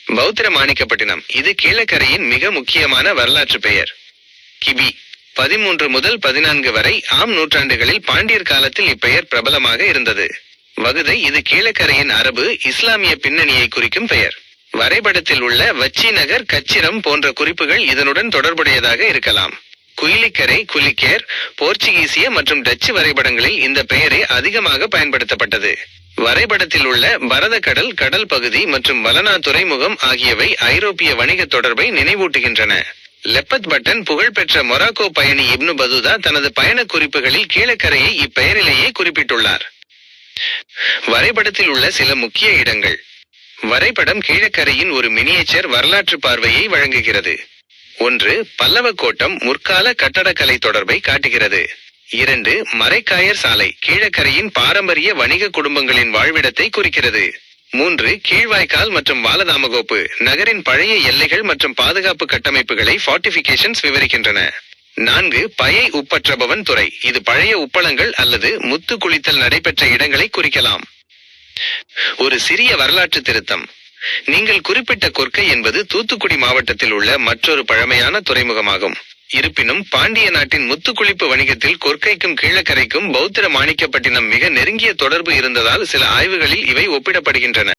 பௌத்திரமாணிக்கப்பட்டினம் இது கீழக்கரையின் மிக முக்கியமான வரலாற்று பெயர். கிபி 13 முதல் 14 வரை ஆம் நூற்றாண்டுகளில் பாண்டியர் காலத்தில் இப்பெயர் பிரபலமாக இருந்தது. வகுதை இது கீழக்கரையின் அரபு இஸ்லாமிய பின்னணியை குறிக்கும் பெயர். வரைபடத்தில் உள்ள வச்சி நகர், கச்சிரம் போன்ற குறிப்புகள் இதனுடன் தொடர்புடையதாக இருக்கலாம். குயிலிக்கரை, குலிக்கேர் போர்ச்சுகீசிய மற்றும் டச்சு வரைபடங்களில் இந்த பெயரே அதிகமாக பயன்படுத்தப்பட்டது. வரைபடத்தில் உள்ள பரதக்கடல் கடல் பகுதி மற்றும் வலனா துறைமுகம் ஆகியவை ஐரோப்பிய வணிக தொடர்பை நினைவூட்டுகின்றன. லெப்பத் பட்டன் புகழ்பெற்ற மொராக்கோ பயணி இப்னு பதுதா தனது பயண குறிப்புகளில் கீழக்கரையை இப்பெயரிலேயே குறிப்பிட்டுள்ளார். வரைபடத்தில் உள்ள சில முக்கிய இடங்கள். வரைபடம் கீழக்கரையின் ஒரு மினியேச்சர் வரலாற்று பார்வையை வழங்குகிறது. 1. பல்லவ கோட்டம் முற்கால கட்டடக்கலை தொடர்பை காட்டுகிறது. 2. மரைக்காயர் சாலை கீழக்கரையின் பாரம்பரிய வணிக குடும்பங்களின் வாழ்விடத்தை குறிக்கிறது. 3. கீழ்வாய்க்கால் மற்றும் வாலதாமகோப்பு நகரின் பழைய எல்லைகள் மற்றும் பாதுகாப்பு கட்டமைப்புகளை ஃபார்ட்டிபிகேஷன்ஸ் விவரிக்கின்றன. 4. பயை உப்பற்றபவன் துறை இது பழைய உப்பளங்கள் அல்லது முத்து குளித்தல் நடைபெற்ற இடங்களை குறிக்கலாம். ஒரு சிறிய வரலாற்று திருத்தம். நீங்கள் குறிப்பிட்ட கொற்கை என்பது தூத்துக்குடி மாவட்டத்தில் உள்ள மற்றொரு பழமையான துறைமுகமாகும். இருப்பினும் பாண்டிய நாட்டின் முத்துக்குளிப்பு வணிகத்தில் கொற்கைக்கும் கீழக்கரைக்கும் பௌத்திர மாணிக்கப்பட்டினம் மிக நெருங்கிய தொடர்பு இருந்ததால் சில ஆய்வுகளில் இவை ஒப்பிடப்படுகின்றன.